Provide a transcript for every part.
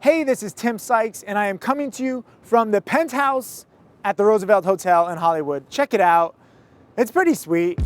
Hey, this is Tim Sykes, and I am coming to you from the penthouse at the Roosevelt Hotel in Hollywood. Check it out. It's pretty sweet.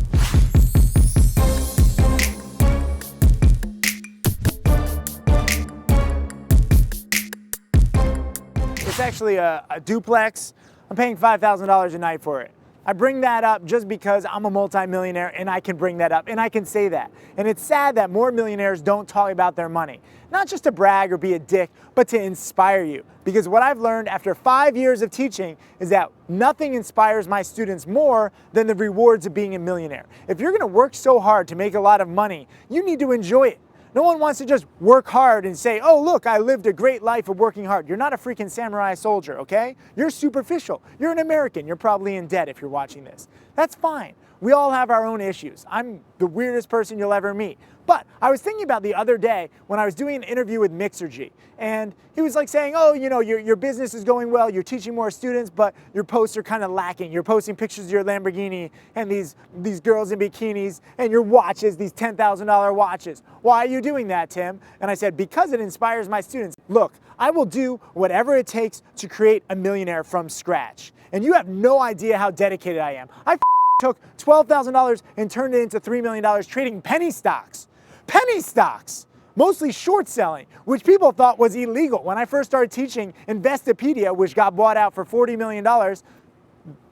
It's actually a duplex. I'm paying $5,000 a night for it. I bring that up just because I'm a multimillionaire and I can bring that up and I can say that. And it's sad that more millionaires don't talk about their money. Not just to brag or be a dick, but to inspire you. Because what I've learned after 5 years of teaching is that nothing inspires my students more than the rewards of being a millionaire. If you're gonna work so hard to make a lot of money, you need to enjoy it. No one wants to just work hard and say, oh, look, I lived a great life of working hard. You're not a freaking samurai soldier, okay? You're superficial. You're an American. You're probably in debt if you're watching this. That's fine. We all have our own issues. I'm the weirdest person you'll ever meet. But I was thinking about the other day when I was doing an interview with Mixergy, and he was like saying, oh, you know, your business is going well, you're teaching more students, but your posts are kind of lacking. You're posting pictures of your Lamborghini and these girls in bikinis and your watches, these $10,000 watches. Why are you doing that, Tim? And I said, because it inspires my students. Look, I will do whatever it takes to create a millionaire from scratch. And you have no idea how dedicated I am. I took $12,000 and turned it into $3 million trading penny stocks. Penny stocks, mostly short selling, which people thought was illegal. When I first started teaching Investopedia, which got bought out for $40 million,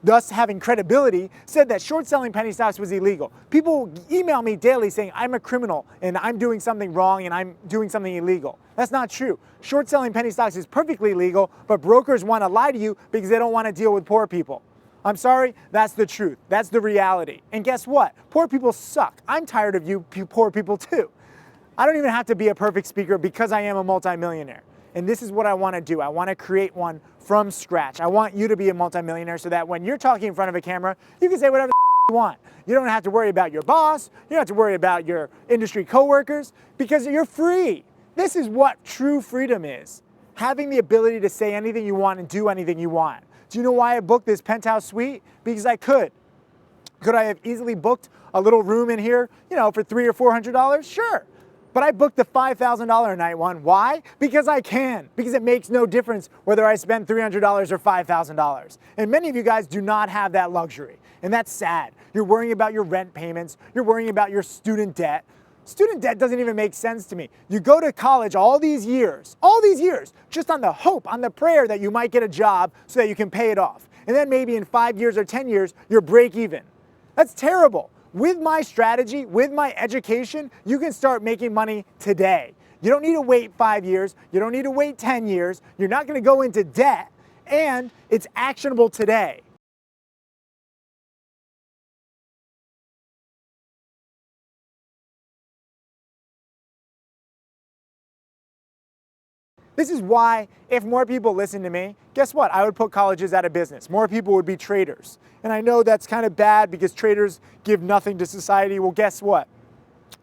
thus having credibility, said that short selling penny stocks was illegal. People email me daily saying I'm a criminal and I'm doing something wrong and I'm doing something illegal. That's not true. Short selling penny stocks is perfectly legal, but brokers want to lie to you because they don't want to deal with poor people. I'm sorry, that's the truth. That's the reality. And guess what? Poor people suck. I'm tired of you poor people too. I don't even have to be a perfect speaker because I am a multimillionaire. And this is what I want to do. I want to create one from scratch. I want you to be a multimillionaire so that when you're talking in front of a camera, you can say whatever the you want. You don't have to worry about your boss. You don't have to worry about your industry coworkers because you're free. This is what true freedom is. Having the ability to say anything you want and do anything you want. Do you know why I booked this penthouse suite? Because I could. Could I have easily booked a little room in here, you know, for $300 or $400? Sure. But I booked the $5,000 a night one. Why? Because I can. Because it makes no difference whether I spend $300 or $5,000. And many of you guys do not have that luxury. And that's sad. You're worrying about your rent payments. You're worrying about your student debt. Student debt doesn't even make sense to me. You go to college all these years, just on the hope, on the prayer that you might get a job so that you can pay it off. And then maybe in 5 years or 10 years, you're break even. That's terrible. With my strategy, with my education, you can start making money today. You don't need to wait 5 years. You don't need to wait 10 years. You're not going to go into debt, and it's actionable today. This is why, if more people listen to me, guess what? I would put colleges out of business. More people would be traders. And I know that's kind of bad because traders give nothing to society. Well, guess what?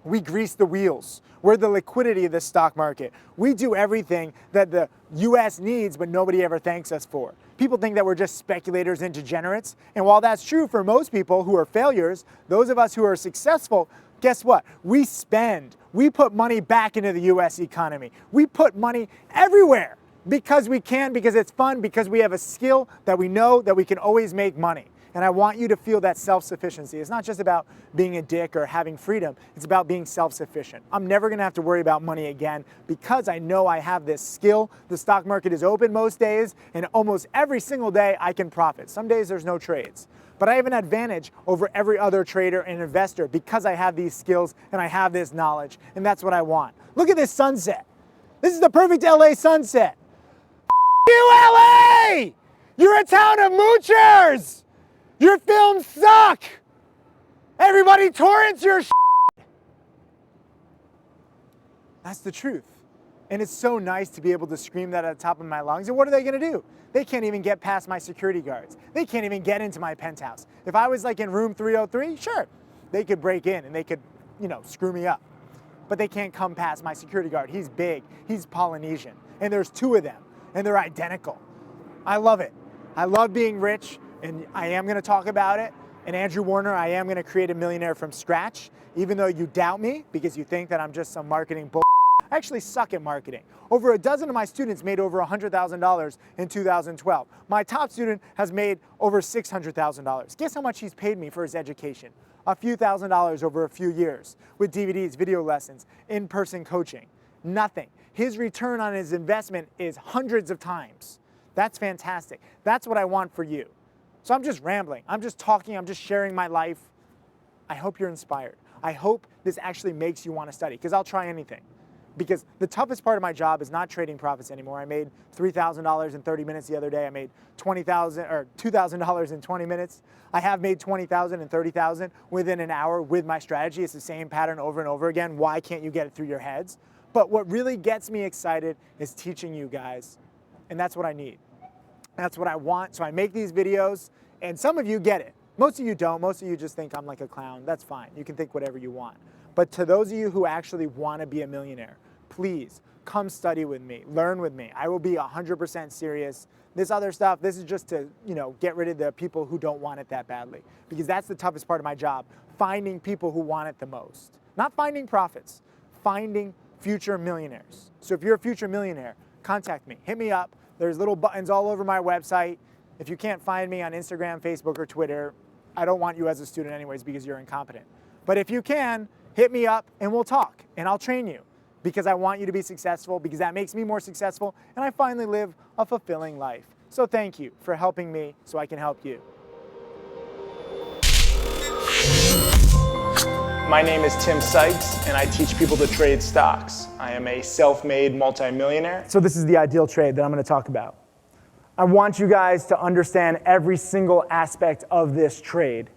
We grease the wheels. We're the liquidity of the stock market. We do everything that the US needs, but nobody ever thanks us for. People think that we're just speculators and degenerates. And while that's true for most people who are failures, those of us who are successful, guess what? We spend. We put money back into the US economy. We put money everywhere because we can, because it's fun, because we have a skill that we know that we can always make money. And I want you to feel that self-sufficiency. It's not just about being a dick or having freedom. It's about being self-sufficient. I'm never gonna have to worry about money again because I know I have this skill. The stock market is open most days, and almost every single day I can profit. Some days there's no trades. But I have an advantage over every other trader and investor because I have these skills and I have this knowledge, and that's what I want. Look at this sunset. This is the perfect LA sunset. You LA! You're a town of moochers! Your films suck! Everybody torrents your shit! That's the truth. And it's so nice to be able to scream that at the top of my lungs. And what are they gonna do? They can't even get past my security guards. They can't even get into my penthouse. If I was like in room 303, sure, they could break in and they could, you know, screw me up. But they can't come past my security guard. He's big, he's Polynesian, and there's 2 of them, and they're identical. I love it. I love being rich, and I am gonna talk about it. And Andrew Warner, I am gonna create a millionaire from scratch, even though you doubt me because you think that I'm just some marketing bull. I actually suck at marketing. Over a dozen of my students made over $100,000 in 2012. My top student has made over $600,000. Guess how much he's paid me for his education? A few $1,000s over a few years with DVDs, video lessons, in-person coaching. Nothing. His return on his investment is hundreds of times. That's fantastic. That's what I want for you. So I'm just rambling. I'm just talking. I'm just sharing my life. I hope you're inspired. I hope this actually makes you want to study, because I'll try anything. Because the toughest part of my job is not trading profits anymore. I made $3,000 in 30 minutes the other day. I made $2,000 in 20 minutes. I have made $20,000 and $30,000 within an hour with my strategy. It's the same pattern over and over again. Why can't you get it through your heads? But what really gets me excited is teaching you guys, and that's what I need. That's what I want. So I make these videos, and some of you get it. Most of you don't. Most of you just think I'm like a clown. That's fine. You can think whatever you want. But to those of you who actually want to be a millionaire, please come study with me, learn with me. I will be 100% serious. This other stuff, this is just to, get rid of the people who don't want it that badly, because that's the toughest part of my job, finding people who want it the most. Not finding profits, finding future millionaires. So if you're a future millionaire, contact me, hit me up. There's little buttons all over my website. If you can't find me on Instagram, Facebook, or Twitter, I don't want you as a student anyways, because you're incompetent. But if you can, hit me up and we'll talk, and I'll train you, because I want you to be successful, because that makes me more successful, and I finally live a fulfilling life. So thank you for helping me so I can help you. My name is Tim Sykes, and I teach people to trade stocks. I am a self-made multimillionaire. So this is the ideal trade that I'm going to talk about. I want you guys to understand every single aspect of this trade.